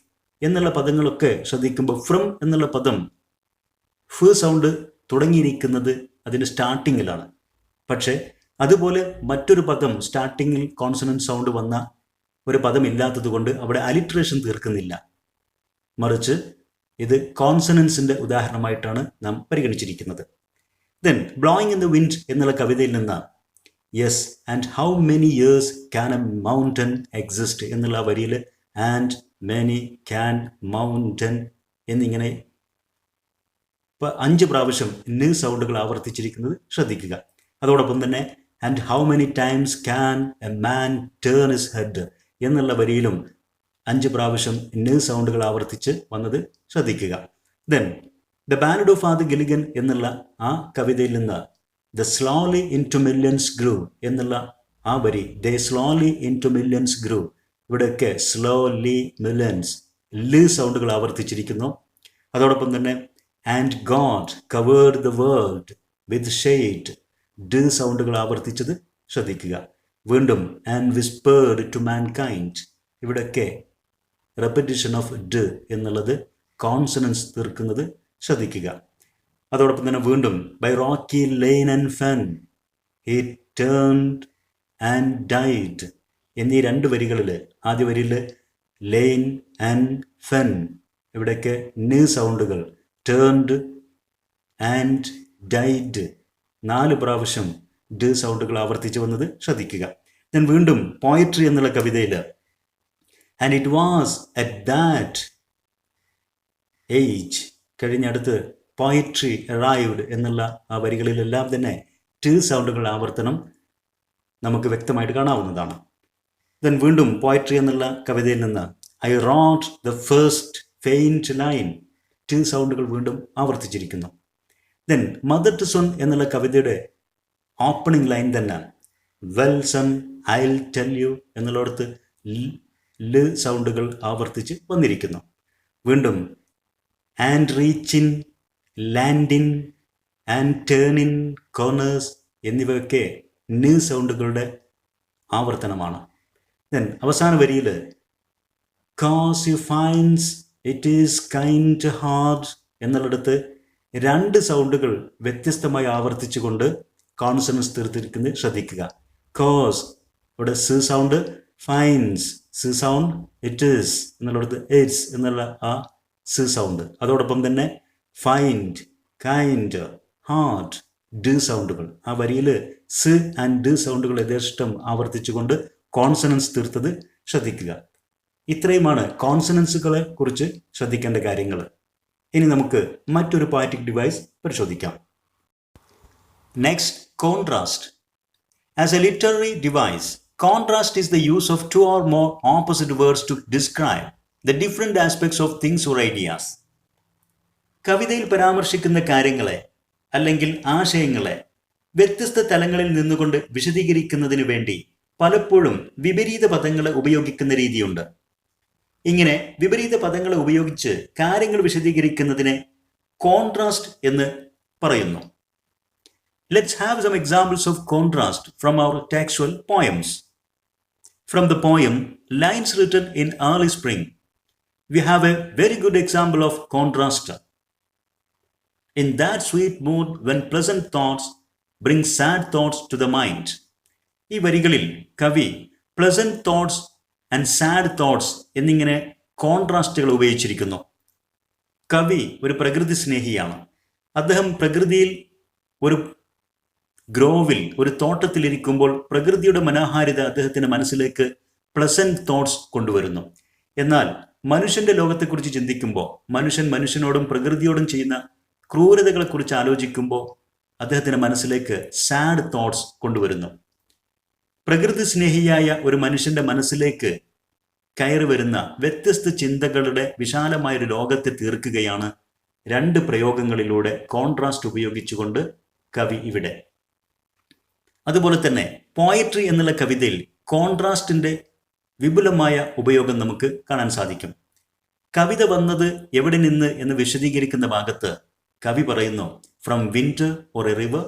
എന്നുള്ള പദങ്ങളൊക്കെ ശ്രദ്ധിക്കുമ്പോൾ ഫ്രം എന്നുള്ള പദം സൗണ്ട് തുടങ്ങിയിരിക്കുന്നത് അതിൻ്റെ സ്റ്റാർട്ടിങ്ങിലാണ്. പക്ഷേ അതുപോലെ മറ്റൊരു പദം സ്റ്റാർട്ടിങ്ങിൽ കോൺസണന്റ് സൗണ്ട് വന്ന ഒരു പദം ഇല്ലാത്തത് കൊണ്ട് അവിടെ അലിട്രേഷൻ തീർക്കുന്നില്ല. മറിച്ച് ഇത് കോൺസണൻസിന്റെ ഉദാഹരണമായിട്ടാണ് നാം പരിഗണിച്ചിരിക്കുന്നത്. Then blowing in the wind എന്നുള്ള കവിതയിൽ നിന്ന് yes and how many years can a mountain exist എന്നുള്ള വരിയിൽ ആൻഡ് മെനി ക്യാൻ മൗണ്ടൻ എന്നിങ്ങനെ 5 പ്രാവശ്യം സൗണ്ടുകൾ ആവർത്തിച്ചിരിക്കുന്നത് ശ്രദ്ധിക്കുക. അതോടൊപ്പം തന്നെ and how many times can a man turn his head എന്നുള്ള വരിയിലും 5 പ്രാവശ്യം ന് സൗണ്ടുകൾ ആവർത്തിച്ച് വന്നത് ശ്രദ്ധിക്കുക. Then the ballad of Father Gilligan എന്നുള്ള ആ കവിതയിൽ നിന്ന് the slowly into millions grew എന്നുള്ള ആ വരി, they slowly into millions grew, ഇവിടെയൊക്കെ സ്ലോലി മില്യൻസ് സൗണ്ടുകൾ ആവർത്തിച്ചിരിക്കുന്നു. അതോടൊപ്പം തന്നെ and God covered the world with shade സൗണ്ടുകൾ ആവർത്തിച്ചത് ശ്രദ്ധിക്കുക. വീണ്ടും ആൻഡ് വിസ്പേർഡ് ടു മാൻകൈൻഡ്, ഇവിടെയൊക്കെ റെപ്പറ്റീഷൻ ഓഫ് എന്നുള്ളത് കോൺസണൻസ് തീർക്കുന്നത് ശ്രദ്ധിക്കുക. അതോടൊപ്പം തന്നെ വീണ്ടും by rocky lane and fen he turned and died എന്നീ 2 വരികളിൽ ആദ്യ വരിയിൽ ലെയിൻ ആൻഡ് ഫെൻ, ഇവിടെയൊക്കെ സൗണ്ടുകൾ, ടേൺഡ് ആൻഡ് ഡൈഡ് 4 പ്രാവശ്യം സൗണ്ടുകൾ ആവർത്തിച്ച് വന്നത് ശ്രദ്ധിക്കുക. ദെൻ വീണ്ടും പോയട്രി എന്നുള്ള കവിതയിൽ and it was at that age കഴിഞ്ഞടുത്ത് പോയട്രി അറൈവ്ഡ് എന്നുള്ള ആ വരികളിലെല്ലാം തന്നെ സൗണ്ടുകൾ ആവർത്തനം നമുക്ക് വ്യക്തമായിട്ട് കാണാവുന്നതാണ്. ദെൻ വീണ്ടും പോയട്രി എന്നുള്ള കവിതയിൽ നിന്ന് I wrote the first faint line സൗണ്ടുകൾ വീണ്ടും ആവർത്തിച്ചിരിക്കുന്നു. ദെൻ മദർ ടു സൺ എന്നുള്ള കവിതയുടെ ഓപ്പണിംഗ് ലൈൻ തന്നെ well son I'll tell you എന്നുള്ളിടത്ത് സൗണ്ടുകൾ ആവർത്തിച്ച് വന്നിരിക്കുന്നു. വീണ്ടും and reachin', landin' and turnin' corners എന്നിവയൊക്കെ സൗണ്ടുകളുടെ ആവർത്തനമാണ്. ദെൻ അവസാന വരിയിൽ cause you finds it is kind hard എന്നുള്ളിടത്ത് 2 സൗണ്ടുകൾ വ്യത്യസ്തമായി ആവർത്തിച്ചുകൊണ്ട് കോൺസണൻസ് തീർത്തിരിക്കുന്നത് ശ്രദ്ധിക്കുക. കോസ് ഇവിടെ sound, finds sound, it is എന്നുള്ളിടത്ത് ഇറ്റ്സ് എന്നുള്ള ആ സൗണ്ട്, അതോടൊപ്പം തന്നെ ഫൈൻഡ്, കൈൻഡ്, ഹാർഡ് സൗണ്ടുകൾ, ആ വരിയിൽ ആൻഡ് സൗണ്ടുകൾ യഥേഷ്ടം ആവർത്തിച്ചുകൊണ്ട് കോൺസണൻസ് തീർത്തത് ശ്രദ്ധിക്കുക. ഇത്രയുമാണ് കോൺസണൻസുകളെ കുറിച്ച് ശ്രദ്ധിക്കേണ്ട കാര്യങ്ങൾ. ഇനി നമുക്ക് മറ്റൊരു പോയറ്റിക് ഡിവൈസ് പരിശോധിക്കാം. Next, contrast. As A literary device, contrast is the use of 2 or more opposite words to describe the different aspects of things or ideas. കവിതയിൽ പരാമർശിക്കുന്ന കാര്യങ്ങളെ അല്ലെങ്കിൽ ആശയങ്ങളെ വ്യത്യസ്ത തലങ്ങളിൽ നിന്നുകൊണ്ട് വിശദീകരിക്കുന്നതിന് വേണ്ടി പലപ്പോഴും വിപരീത പദങ്ങളെ ഉപയോഗിക്കുന്ന രീതിയുണ്ട്. ഇങ്ങനെ വിപരീത പദങ്ങളെ ഉപയോഗിച്ച് കാര്യങ്ങൾ വിശദീകരിക്കുന്നതിനെ കോൺട്രാസ്റ്റ് എന്ന് പറയുന്നു. Let's have some examples of contrast from our textual poems. From the poem Lines Written in Early Spring, we have a very good example of contrast. In that sweet mood when pleasant thoughts bring sad thoughts to the mind. ഈ വരികളിൽ കവി pleasant thoughts and sad thoughts എന്നിങ്ങനെ കോൺട്രാസ്റ്റുകൾ ഉപയോഗിച്ചിരിക്കുന്നു. കവി ഒരു പ്രകൃതി സ്നേഹിയാണ്. അദ്ദേഹം പ്രകൃതിയിൽ ഒരു ഗ്രോവിൽ, ഒരു തോട്ടത്തിലിരിക്കുമ്പോൾ പ്രകൃതിയുടെ മനോഹാരിത അദ്ദേഹത്തിന്റെ മനസ്സിലേക്ക് പ്ലസന്റ് തോട്ട്സ് കൊണ്ടുവരുന്നു. എന്നാൽ മനുഷ്യന്റെ ലോകത്തെക്കുറിച്ച് ചിന്തിക്കുമ്പോൾ, മനുഷ്യനോടും പ്രകൃതിയോടും ചെയ്യുന്ന ക്രൂരതകളെക്കുറിച്ച് ആലോചിക്കുമ്പോൾ അദ്ദേഹത്തിന്റെ മനസ്സിലേക്ക് സാഡ് തോട്ട്സ് കൊണ്ടുവരുന്നു. പ്രകൃതി സ്നേഹിയായ ഒരു മനുഷ്യന്റെ മനസ്സിലേക്ക് കയറി വരുന്ന വ്യത്യസ്ത ചിന്തകളുടെ വിശാലമായൊരു ലോകത്തെ തീർക്കുകയാണ് 2 പ്രയോഗങ്ങളിലൂടെ കോൺട്രാസ്റ്റ് ഉപയോഗിച്ചുകൊണ്ട് കവി ഇവിടെ. അതുപോലെ തന്നെ പോയട്രി എന്നുള്ള കവിതയിൽ കോൺട്രാസ്റ്റിന്റെ വിപുലമായ ഉപയോഗം നമുക്ക് കാണാൻ സാധിക്കും. കവിത വന്നത് എവിടെ നിന്ന് എന്ന് വിശദീകരിക്കുന്ന ഭാഗത്ത് കവി പറയുന്നു, from winter or A river.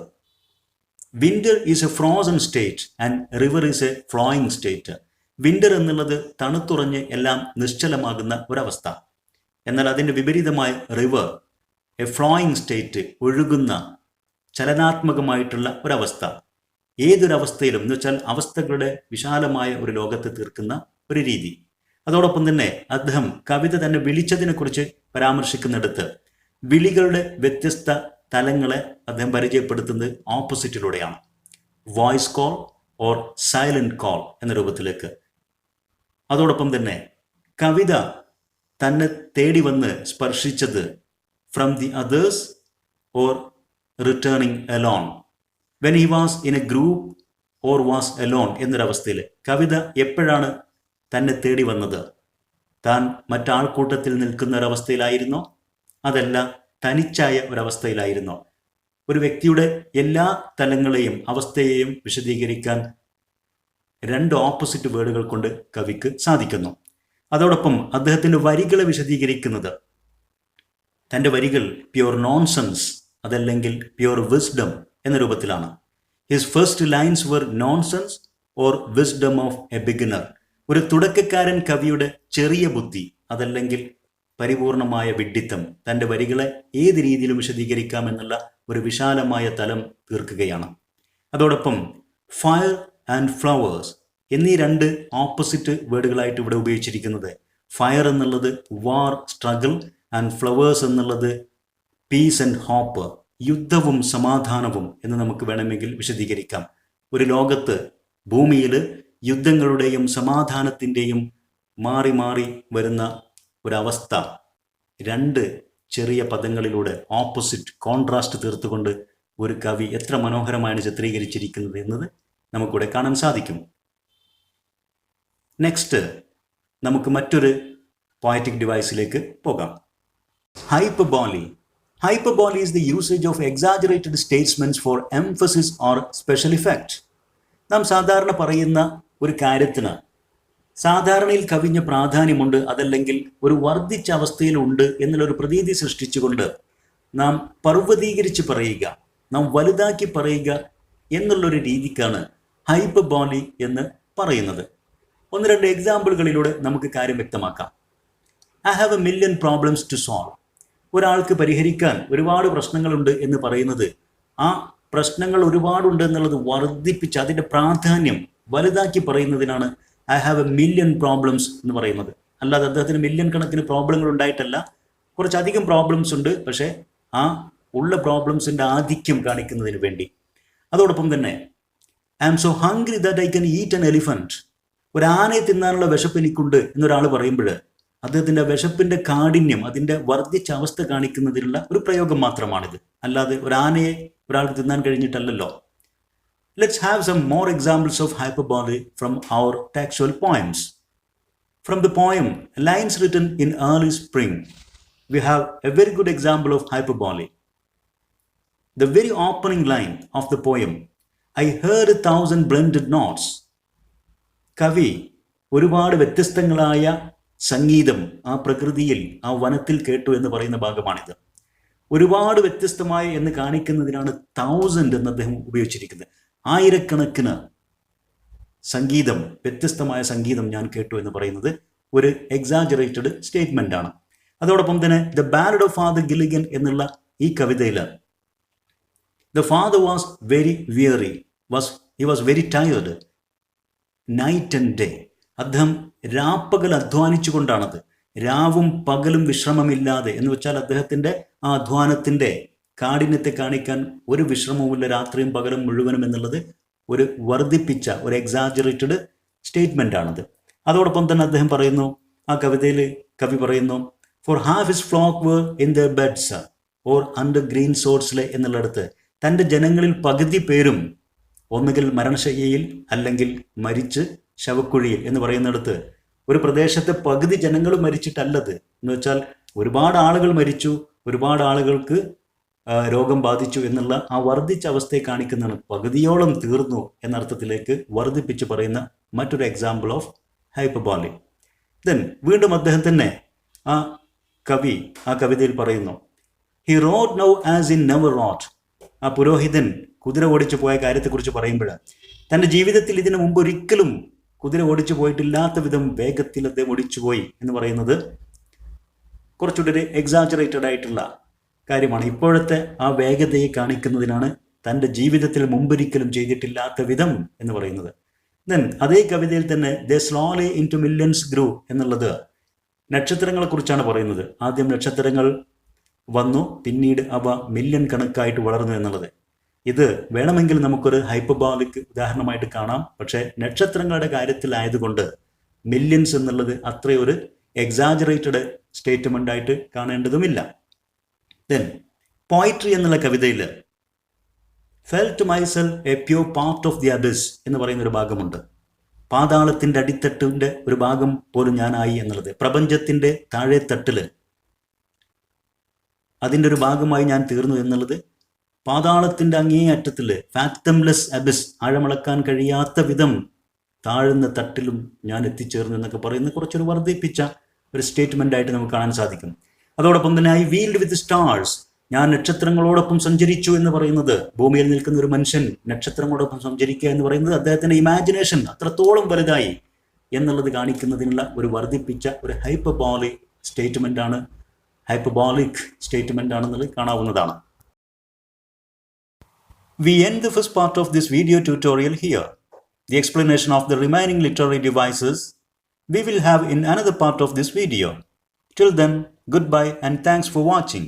Winter is A frozen state and river is A flowing state. Winter എന്നുള്ളത് തണുത്തുറഞ്ഞ് എല്ലാം നിശ്ചലമാകുന്ന ഒരവസ്ഥ. എന്നാൽ അതിൻ്റെ വിപരീതമായ റിവർ എ ഫ്ലോയിങ് സ്റ്റേറ്റ്, ഒഴുകുന്ന ചലനാത്മകമായിട്ടുള്ള ഒരവസ്ഥ. ഏതൊരവസ്ഥയിലും എന്ന് വെച്ചാൽ അവസ്ഥകളുടെ വിശാലമായ ഒരു ലോകത്തെ തീർക്കുന്ന ഒരു രീതി. അതോടൊപ്പം തന്നെ അദ്ദേഹം കവിത തന്നെ വിളിച്ചതിനെ കുറിച്ച് പരാമർശിക്കുന്നിടത്ത് വിളികളുടെ വ്യത്യസ്ത തലങ്ങളെ അദ്ദേഹം പരിചയപ്പെടുത്തുന്നത് ഓപ്പോസിറ്റിലൂടെയാണ്. Voice call or silent call എന്ന രൂപത്തിലേക്ക്. അതോടൊപ്പം തന്നെ കവിത തന്നെ തേടി വന്ന് സ്പർശിച്ചത് from the others or returning alone. When he was in a group or was alone എന്നൊരവസ്ഥയിൽ കവിത എപ്പോഴാണ് തന്നെ തേടി വന്നത്? താൻ മറ്റാൾക്കൂട്ടത്തിൽ നിൽക്കുന്ന ഒരവസ്ഥയിലായിരുന്നോ, അതല്ല തനിച്ചായ ഒരവസ്ഥയിലായിരുന്നോ? ഒരു വ്യക്തിയുടെ എല്ലാ തലങ്ങളെയും അവസ്ഥയെയും വിശദീകരിക്കാൻ രണ്ട് ഓപ്പോസിറ്റ് വേർഡുകൾ കൊണ്ട് കവിക്ക് സാധിക്കുന്നു. അതോടൊപ്പം അദ്ദേഹത്തിൻ്റെ വരികളെ വിശദീകരിക്കുന്നത് തൻ്റെ വരികൾ പ്യുവർ നോൺസെൻസ് അതല്ലെങ്കിൽ പ്യുവർ വിസ്ഡം എന്ന രൂപത്തിലാണ്. His first lines were nonsense or wisdom of a beginner. ഒരു തുടക്കക്കാരൻ കവിയുടെ ചെറിയ ബുദ്ധി അതല്ലെങ്കിൽ പരിപൂർണമായ വിഡ്ഢിത്തം തൻ്റെ വരികളെ ഏത് രീതിയിലും വിശദീകരിക്കാമെന്നുള്ള ഒരു വിശാലമായ തലം തീർക്കുകയാണ്. അതോടൊപ്പം ഫയർ ആൻഡ് ഫ്ലവേഴ്സ് എന്നീ രണ്ട് ഓപ്പോസിറ്റ് വേർഡുകളായിട്ട് ഇവിടെ ഉപയോഗിച്ചിരിക്കുന്നത്. ഫയർ എന്നുള്ളത് വാർ, സ്ട്രഗിൾ, ആൻഡ് ഫ്ലവേഴ്സ് എന്നുള്ളത് പീസ് ആൻഡ് ഹോപ്പ്, യുദ്ധവും സമാധാനവും എന്ന് നമുക്ക് വേണമെങ്കിൽ വിശദീകരിക്കാം. ഒരു ലോകത്ത് ഭൂമിയിൽ യുദ്ധങ്ങളുടെയും സമാധാനത്തിൻ്റെയും മാറി മാറി വരുന്ന ഒരവസ്ഥ രണ്ട് ചെറിയ പദങ്ങളിലൂടെ ഓപ്പോസിറ്റ് കോൺട്രാസ്റ്റ് തീർത്തുകൊണ്ട് ഒരു കവി എത്ര മനോഹരമായാണ് ചിത്രീകരിച്ചിരിക്കുന്നത് എന്നത് നമുക്കിവിടെ കാണാൻ സാധിക്കും. നെക്സ്റ്റ് നമുക്ക് മറ്റൊരു പോയറ്റിക് ഡിവൈസിലേക്ക് പോകാം. ഹൈപ്പർബോളി. Hyperbole is the usage of exaggerated statements for emphasis or special effect. നാം സാധാരണ പറയുന്ന ഒരു കാര്യത്തിന് സാധാരണയിൽ കവിഞ്ഞ പ്രാധാന്യമുണ്ട്, അതല്ലെങ്കിൽ ഒരു വർദ്ധിച്ച അവസ്ഥയിലുണ്ട് എന്നുള്ളൊരു പ്രതീതി സൃഷ്ടിച്ചുകൊണ്ട് നാം പർവ്വതീകരിച്ച് പറയുക, നാം വലുതാക്കി പറയുക എന്നുള്ളൊരു രീതിക്കാണ് ഹൈപ്പർബോളി എന്ന് പറയുന്നത്. ഒന്ന് രണ്ട് എക്സാമ്പിളുകളിലൂടെ നമുക്ക് കാര്യം വ്യക്തമാക്കാം. I have a million problems to solve. ഒരാൾക്ക് പരിഹരിക്കാൻ ഒരുപാട് പ്രശ്നങ്ങളുണ്ട് എന്ന് പറയുന്നത് ആ പ്രശ്നങ്ങൾ ഒരുപാടുണ്ട് എന്നുള്ളത് വർദ്ധിപ്പിച്ച് അതിൻ്റെ പ്രാധാന്യം വലുതാക്കി പറയുന്നതിനാണ് I have a million problems എന്ന് പറയുന്നത്. അല്ലാതെ അദ്ദേഹത്തിന് മില്യൺ കണക്കിന് പ്രോബ്ലങ്ങൾ ഉണ്ടായിട്ടല്ല, കുറച്ചധികം പ്രോബ്ലംസ് ഉണ്ട്, പക്ഷേ ആ ഉള്ള പ്രോബ്ലംസിൻ്റെ ആധിക്യം കാണിക്കുന്നതിന് വേണ്ടി. അതോടൊപ്പം തന്നെ I am so hungry that I can eat an elephant. ഒരു ആനയെ തിന്നാനുള്ള വിശപ്പ് എനിക്കുണ്ട് എന്നൊരാൾ പറയുമ്പോൾ അദ്ദേഹത്തിൻ്റെ വിശപ്പിൻ്റെ കാഠിന്യം, അതിൻ്റെ വർദ്ധിച്ച അവസ്ഥ കാണിക്കുന്നതിനുള്ള ഒരു പ്രയോഗം മാത്രമാണിത്, അല്ലാതെ ഒരു ആനയെ ഒരാൾക്ക് തിന്നാൻ കഴിഞ്ഞിട്ടല്ലല്ലോ. Let's have some more examples of hyperbole from our textual poems. From the poem Lines Written in Early Spring, we have a very good example of hyperbole. The very opening line of the poem, I heard 1,000 blended notes. കവി ഒരുപാട് വ്യത്യസ്തങ്ങളായ സംഗീതം ആ പ്രകൃതിയിൽ, ആ വനത്തിൽ കേട്ടു എന്ന് പറയുന്ന ഭാഗമാണിത്. ഒരുപാട് വ്യത്യസ്തമായ എന്ന് കാണിക്കുന്നതിനാണ് 1000 എന്ന് അദ്ദേഹം ഉപയോഗിച്ചിരിക്കുന്നത്. ആയിരക്കണക്കിന് സംഗീതം, വ്യത്യസ്തമായ സംഗീതം ഞാൻ കേട്ടു എന്ന് പറയുന്നത് ഒരു എക്സാജറേറ്റഡ് സ്റ്റേറ്റ്മെൻ്റ് ആണ്. അതോടൊപ്പം തന്നെ the ballad of Father Gilligan എന്നുള്ള ഈ കവിതയിൽ the father was very weary, he was very tired night and day. അദ്ദേഹം രാപ്പകൽ അധ്വാനിച്ചു കൊണ്ടാണത്, രാവും പകലും വിശ്രമമില്ലാതെ എന്ന് വെച്ചാൽ അദ്ദേഹത്തിൻ്റെ ആ അധ്വാനത്തിൻ്റെ കാഠിന്യത്തെ കാണിക്കാൻ ഒരു വിശ്രമവുമില്ല, രാത്രിയും പകലും മുഴുവനും എന്നുള്ളത് ഒരു വർദ്ധിപ്പിച്ച ഒരു എക്സാജറേറ്റഡ് സ്റ്റേറ്റ്മെൻ്റ് ആണത്. അതോടൊപ്പം തന്നെ അദ്ദേഹം പറയുന്നു, ആ കവിതയിൽ കവി പറയുന്നു, for half his flock were in the beds or under green സോർട്സിലെ എന്നുള്ളിടത്ത് തൻ്റെ ജനങ്ങളിൽ പകുതി പേരും ഒന്നുകിൽ മരണശയ്യയിൽ അല്ലെങ്കിൽ മരിച്ച് ശവക്കുഴിയിൽ എന്ന് പറയുന്നിടത്ത് ഒരു പ്രദേശത്തെ പകുതി ജനങ്ങൾ മരിച്ചിട്ടല്ലത് എന്ന് വെച്ചാൽ ഒരുപാട് ആളുകൾ മരിച്ചു, ഒരുപാട് ആളുകൾക്ക് രോഗം ബാധിച്ചു എന്നുള്ള ആ വർദ്ധിച്ച അവസ്ഥയെ കാണിക്കുന്നതാണ്. പകുതിയോളം തീർന്നു എന്നർത്ഥത്തിലേക്ക് വർദ്ധിപ്പിച്ച് പറയുന്ന മറ്റൊരു എക്സാമ്പിൾ ഓഫ് ഹൈപ്പർബോളി. ദെൻ വീണ്ടും അദ്ദേഹം തന്നെ ആ കവി ആ കവിതയിൽ പറയുന്നു, he wrote now as in never wrote. ആ പുരോഹിതൻ കുതിര ഓടിച്ചു പോയ കാര്യത്തെക്കുറിച്ച് പറയുമ്പോൾ തൻ്റെ ജീവിതത്തിൽ ഇതിനു മുമ്പ് ഒരിക്കലും കുതിര ഓടിച്ചു പോയിട്ടില്ലാത്ത വിധം വേഗത്തിൽ അദ്ദേഹം ഓടിച്ചുപോയി എന്ന് പറയുന്നത് കുറച്ചുകൂടി എക്സാജറേറ്റഡ് ആയിട്ടുള്ള കാര്യമാണ്. ഇപ്പോഴത്തെ ആ വേഗതയെ കാണിക്കുന്നതിനാണ് തൻ്റെ ജീവിതത്തിൽ മുമ്പൊരിക്കലും ചെയ്തിട്ടില്ലാത്ത വിധം എന്ന് പറയുന്നത്. ദെൻ അതേ കവിതയിൽ തന്നെ ദേ സ്ലോലി ഇൻ ടു മില്യൺസ് ഗ്രൂ എന്നുള്ളത് നക്ഷത്രങ്ങളെക്കുറിച്ചാണ് പറയുന്നത്. ആദ്യം നക്ഷത്രങ്ങൾ വന്നു, പിന്നീട് അവ മില്യൺ കണക്കായിട്ട് വളർന്നു എന്നുള്ളത്. ഇത് വേണമെങ്കിൽ നമുക്കൊരു ഹൈപ്പർബോളിക് ഉദാഹരണമായിട്ട് കാണാം, പക്ഷേ നക്ഷത്രങ്ങളുടെ കാര്യത്തിലായതുകൊണ്ട് മില്യൺസ് എന്നുള്ളത് അത്രയൊരു എക്സാജറേറ്റഡ് സ്റ്റേറ്റ്മെൻ്റ് ആയിട്ട് കാണേണ്ടതുമില്ല. ദെൻ പോയിട്രി എന്നുള്ള കവിതയിൽ felt myself a pure part of the abyss എന്ന് പറയുന്ന ഒരു ഭാഗമുണ്ട്. പാതാളത്തിൻ്റെ അടിത്തട്ടിൻ്റെ ഒരു ഭാഗം പോലും ഞാനായി എന്നുള്ളത്, പ്രപഞ്ചത്തിൻ്റെ താഴെത്തട്ടിൽ അതിൻ്റെ ഒരു ഭാഗമായി ഞാൻ തീർന്നു എന്നുള്ളത്, പാതാളത്തിൻ്റെ അങ്ങേ അറ്റത്തിൽ ഫാത്തംലെസ് അബിസ്, ആഴമളക്കാൻ കഴിയാത്ത വിധം താഴ്ന്ന തട്ടിലും ഞാൻ എത്തിച്ചേർന്നു എന്നൊക്കെ പറയുന്ന കുറച്ചൊരു വർദ്ധിപ്പിച്ച ഒരു സ്റ്റേറ്റ്മെൻ്റ് ആയിട്ട് നമുക്ക് കാണാൻ സാധിക്കും. അതോടൊപ്പം തന്നെ ഐ വീൽഡ് വിത്ത് സ്റ്റാർസ്, ഞാൻ നക്ഷത്രങ്ങളോടൊപ്പം സഞ്ചരിച്ചു എന്ന് പറയുന്നത്, ഭൂമിയിൽ നിൽക്കുന്ന ഒരു മനുഷ്യൻ നക്ഷത്രങ്ങളോടൊപ്പം സഞ്ചരിക്കുക എന്ന് പറയുന്നത് അദ്ദേഹത്തിൻ്റെ ഇമാജിനേഷൻ അത്രത്തോളം വലുതായി എന്നുള്ളത് കാണിക്കുന്നതിനുള്ള ഒരു വർദ്ധിപ്പിച്ച ഒരു ഹൈപ്പർബോളിക് സ്റ്റേറ്റ്മെൻ്റ് ആണ്, ഹൈപ്പർബോളിക് സ്റ്റേറ്റ്മെൻ്റ് ആണെന്നുള്ളത് കാണാവുന്നതാണ്. We end the first part of this video tutorial here. The explanation of the remaining literary devices we will have in another part of this video. Till then, goodbye and thanks for watching.